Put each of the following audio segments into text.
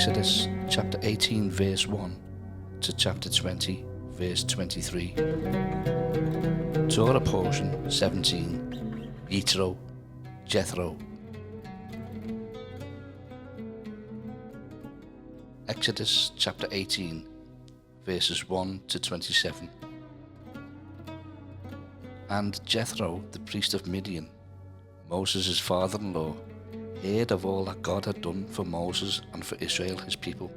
Exodus chapter 18 verse 1 to chapter 20 verse 23. Torah Portion 17, Yitro, Jethro. Exodus chapter 18 verses 1 to 27. And Jethro, the priest of Midian, Moses' father-in-law, heard of all that God had done for Moses and for Israel his people,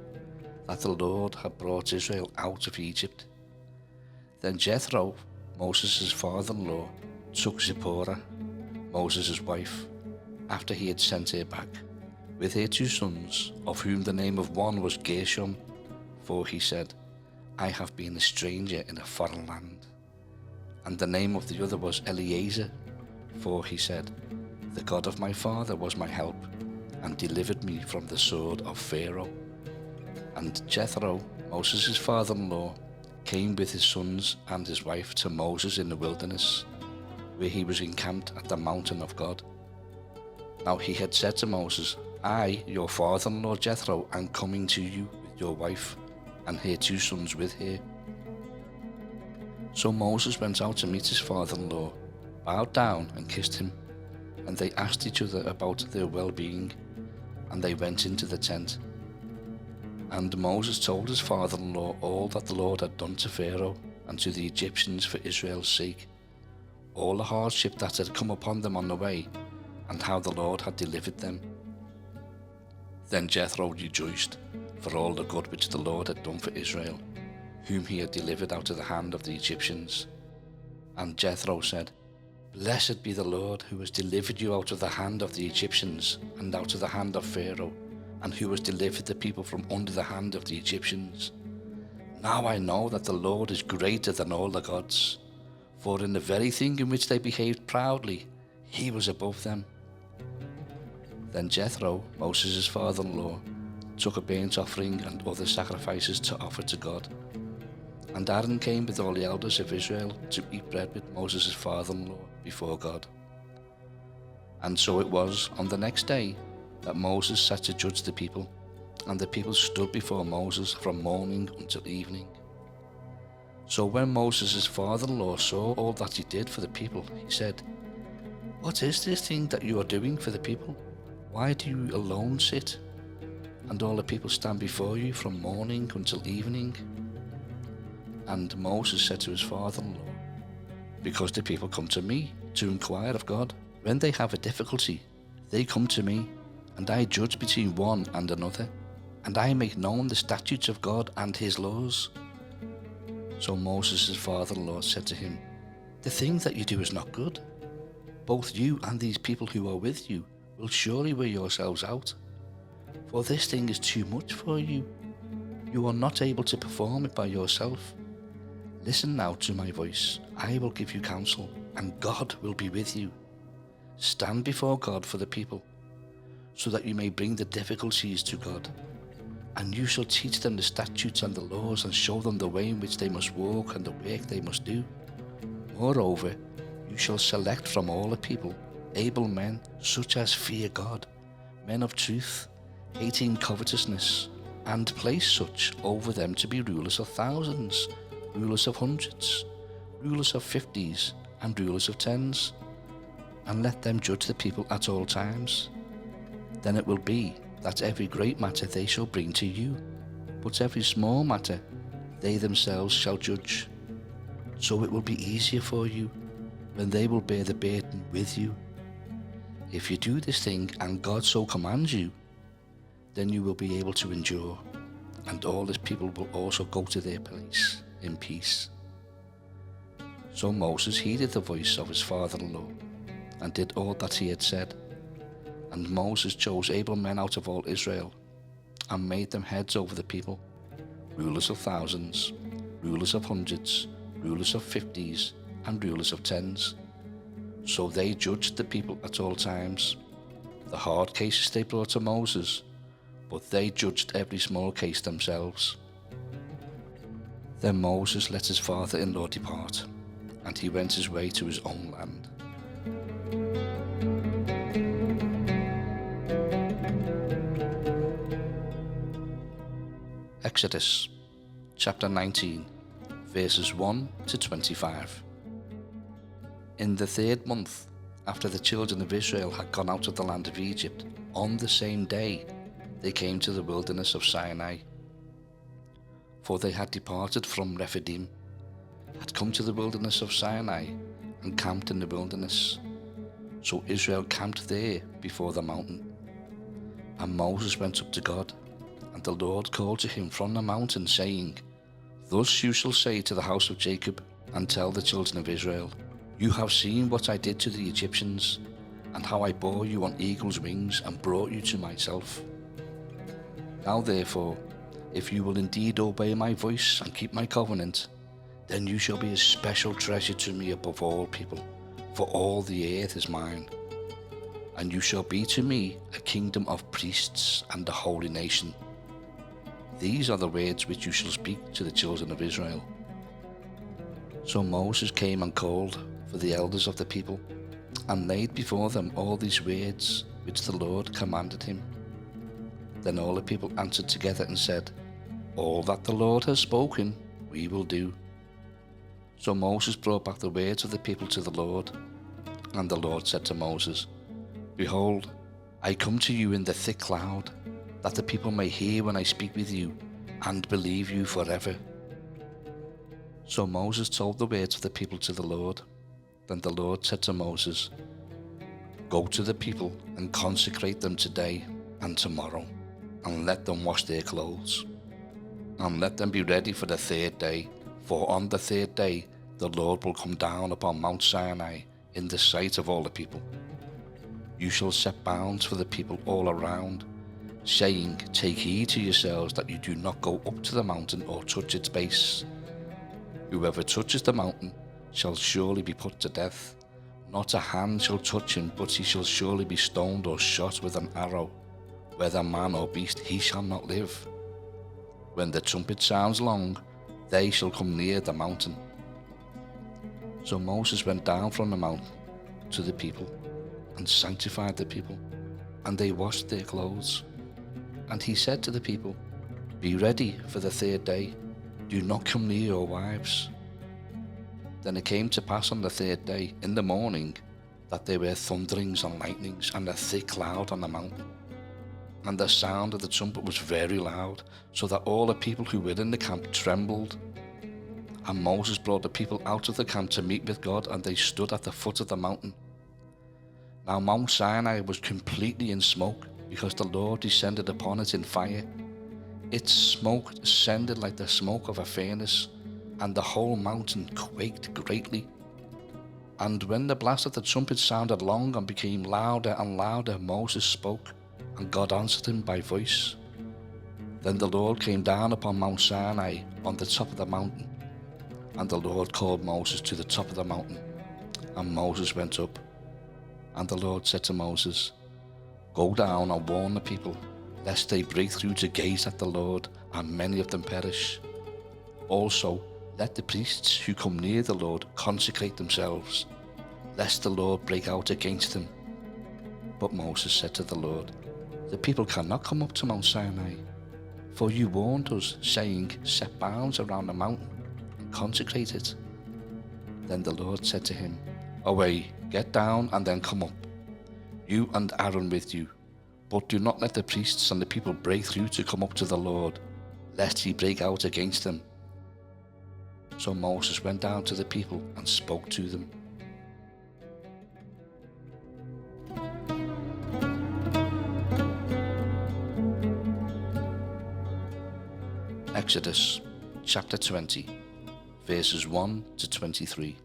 that the Lord had brought Israel out of Egypt. Then Jethro, Moses' father-in-law, took Zipporah, Moses' wife, after he had sent her back, with her 2 sons, of whom the name of one was Gershom, for he said, I have been a stranger in a foreign land. And the name of the other was Eleazar, for he said, the God of my father was my help, and delivered me from the sword of Pharaoh. And Jethro, Moses' father-in-law, came with his sons and his wife to Moses in the wilderness, where he was encamped at the mountain of God. Now he had said to Moses, I, your father-in-law Jethro, am coming to you with your wife, and her 2 sons with her. So Moses went out to meet his father-in-law, bowed down and kissed him, and they asked each other about their well-being, and they went into the tent. And Moses told his father-in-law all that the Lord had done to Pharaoh and to the Egyptians for Israel's sake, all the hardship that had come upon them on the way, and how the Lord had delivered them. Then Jethro rejoiced for all the good which the Lord had done for Israel, whom he had delivered out of the hand of the Egyptians. And Jethro said, Blessed be the Lord, who has delivered you out of the hand of the Egyptians and out of the hand of Pharaoh, and who has delivered the people from under the hand of the Egyptians. Now I know that the Lord is greater than all the gods, for in the very thing in which they behaved proudly, he was above them. Then Jethro, Moses' father-in-law, took a burnt offering and other sacrifices to offer to God. And Aaron came with all the elders of Israel to eat bread with Moses' father-in-law before God. And so it was on the next day that Moses sat to judge the people, and the people stood before Moses from morning until evening. So when Moses' father-in-law saw all that he did for the people, he said, What is this thing that you are doing for the people? Why do you alone sit, and all the people stand before you from morning until evening? And Moses said to his father-in-law, Because the people come to me to inquire of God. When they have a difficulty, they come to me, and I judge between one and another, and I make known the statutes of God and his laws. So Moses' father-in-law said to him, The thing that you do is not good. Both you and these people who are with you will surely wear yourselves out, for this thing is too much for you. You are not able to perform it by yourself. Listen now to my voice. I will give you counsel, and God will be with you. Stand before God for the people, so that you may bring the difficulties to God. And you shall teach them the statutes and the laws, and show them the way in which they must walk and the work they must do. Moreover, you shall select from all the people able men, such as fear God, men of truth, hating covetousness, and place such over them to be rulers of thousands, rulers of hundreds, rulers of 50s, and rulers of 10s, and let them judge the people at all times. Then it will be that every great matter they shall bring to you, but every small matter they themselves shall judge. So it will be easier for you when they will bear the burden with you. If you do this thing and God so commands you, then you will be able to endure, and all his people will also go to their place in peace. So Moses heeded the voice of his father-in-law, and did all that he had said. And Moses chose able men out of all Israel, and made them heads over the people, rulers of thousands, rulers of hundreds, rulers of 50s, and rulers of 10s. So they judged the people at all times. The hard cases they brought to Moses, but they judged every small case themselves. Then Moses let his father-in-law depart, and he went his way to his own land. Exodus chapter 19, verses 1 to 25. In the 3rd month, after the children of Israel had gone out of the land of Egypt, on the same day they came to the wilderness of Sinai. For they had departed from Rephidim, had come to the wilderness of Sinai, and camped in the wilderness. So Israel camped there before the mountain. And Moses went up to God, and the Lord called to him from the mountain, saying, Thus you shall say to the house of Jacob, and tell the children of Israel, You have seen what I did to the Egyptians, and how I bore you on eagle's wings, and brought you to myself. Now therefore, if you will indeed obey my voice and keep my covenant, then you shall be a special treasure to me above all people, for all the earth is mine. And you shall be to me a kingdom of priests and a holy nation. These are the words which you shall speak to the children of Israel. So Moses came and called for the elders of the people, and laid before them all these words which the Lord commanded him. Then all the people answered together and said, All that the Lord has spoken, we will do. So Moses brought back the words of the people to the Lord. And the Lord said to Moses, Behold, I come to you in the thick cloud, that the people may hear when I speak with you, and believe you forever. So Moses told the words of the people to the Lord. Then the Lord said to Moses, Go to the people and consecrate them today and tomorrow, and let them wash their clothes, and let them be ready for the 3rd day, for on the 3rd day the Lord will come down upon Mount Sinai in the sight of all the people. You shall set bounds for the people all around, saying, Take heed to yourselves that you do not go up to the mountain or touch its base. Whoever touches the mountain shall surely be put to death. Not a hand shall touch him, but he shall surely be stoned or shot with an arrow. Whether man or beast, he shall not live. When the trumpet sounds long, they shall come near the mountain. So Moses went down from the mountain to the people, and sanctified the people, and they washed their clothes. And he said to the people, Be ready for the 3rd day, do not come near your wives. Then it came to pass on the 3rd day, in the morning, that there were thunderings and lightnings, and a thick cloud on the mountain. And the sound of the trumpet was very loud, so that all the people who were in the camp trembled. And Moses brought the people out of the camp to meet with God, and they stood at the foot of the mountain. Now Mount Sinai was completely in smoke, because the Lord descended upon it in fire. Its smoke ascended like the smoke of a furnace, and the whole mountain quaked greatly. And when the blast of the trumpet sounded long and became louder and louder, Moses spoke, and God answered him by voice. Then the Lord came down upon Mount Sinai on the top of the mountain. And the Lord called Moses to the top of the mountain, and Moses went up. And the Lord said to Moses, Go down and warn the people, lest they break through to gaze at the Lord, and many of them perish. Also, let the priests who come near the Lord consecrate themselves, lest the Lord break out against them. But Moses said to the Lord, The people cannot come up to Mount Sinai, for you warned us, saying, Set bounds around the mountain, and consecrate it. Then the Lord said to him, Away, get down and then come up, you and Aaron with you, but do not let the priests and the people break through to come up to the Lord, lest he break out against them. So Moses went down to the people and spoke to them. Exodus chapter 20, verses 1 to 23.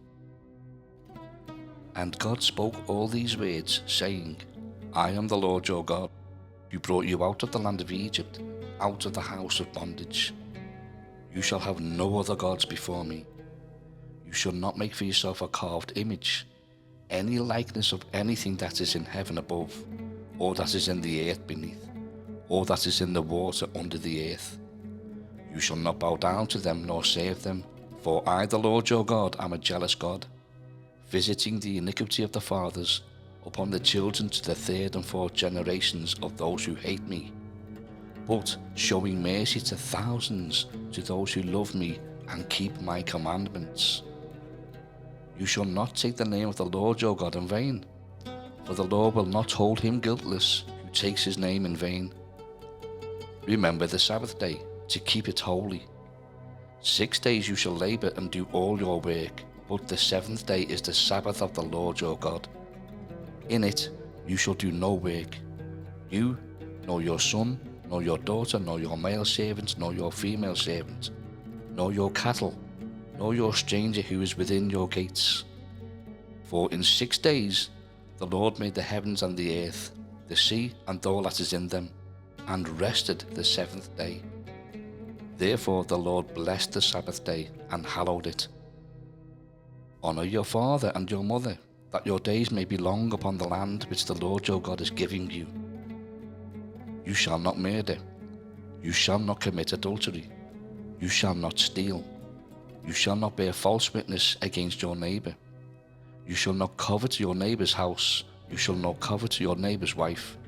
And God spoke all these words, saying, I am the Lord your God, who brought you out of the land of Egypt, out of the house of bondage. You shall have no other gods before me. You shall not make for yourself a carved image, any likeness of anything that is in heaven above, or that is in the earth beneath, or that is in the water under the earth. You shall not bow down to them nor serve them, for I, the Lord your God, am a jealous God, visiting the iniquity of the fathers upon the children to the 3rd and 4th generations of those who hate me, but showing mercy to thousands, to those who love me and keep my commandments. You shall not take the name of the Lord your God in vain, for the Lord will not hold him guiltless who takes his name in vain. Remember the Sabbath day, to keep it holy. 6 days you shall labor and do all your work, but the seventh day is the Sabbath of the Lord your God. In it you shall do no work, you, nor your son, nor your daughter, nor your male servant, nor your female servant, nor your cattle, nor your stranger who is within your gates. For in 6 days the Lord made the heavens and the earth, the sea and all that is in them, and rested the seventh day. Therefore the Lord blessed the Sabbath day and hallowed it. Honour your father and your mother, that your days may be long upon the land which the Lord your God is giving you. You shall not murder. You shall not commit adultery. You shall not steal. You shall not bear false witness against your neighbour. You shall not covet your neighbour's house. You shall not covet your neighbour's wife,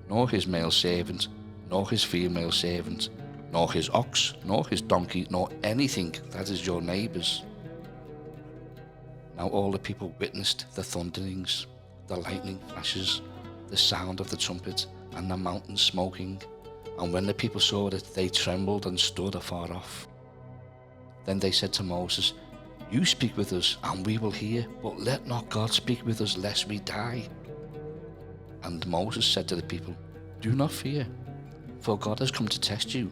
nor his male servant, nor his female servant, nor his ox, nor his donkey, nor anything that is your neighbour's. Now all the people witnessed the thunderings, the lightning flashes, the sound of the trumpet, and the mountain smoking. And when the people saw it, they trembled and stood afar off. Then they said to Moses, You speak with us, and we will hear, but let not God speak with us, lest we die. And Moses said to the people, Do not fear, for God has come to test you,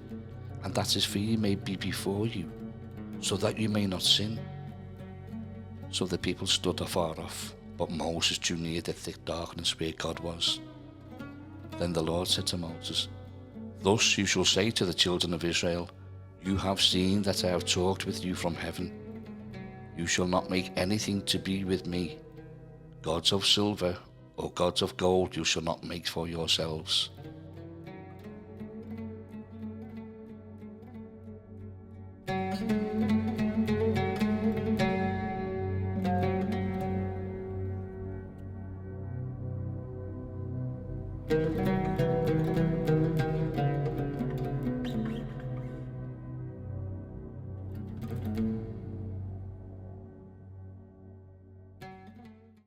and that his fear may be before you, so that you may not sin. So the people stood afar off, but Moses drew near the thick darkness where God was. Then the Lord said to Moses, Thus you shall say to the children of Israel, You have seen that I have talked with you from heaven. You shall not make anything to be with me. Gods of silver or gods of gold you shall not make for yourselves.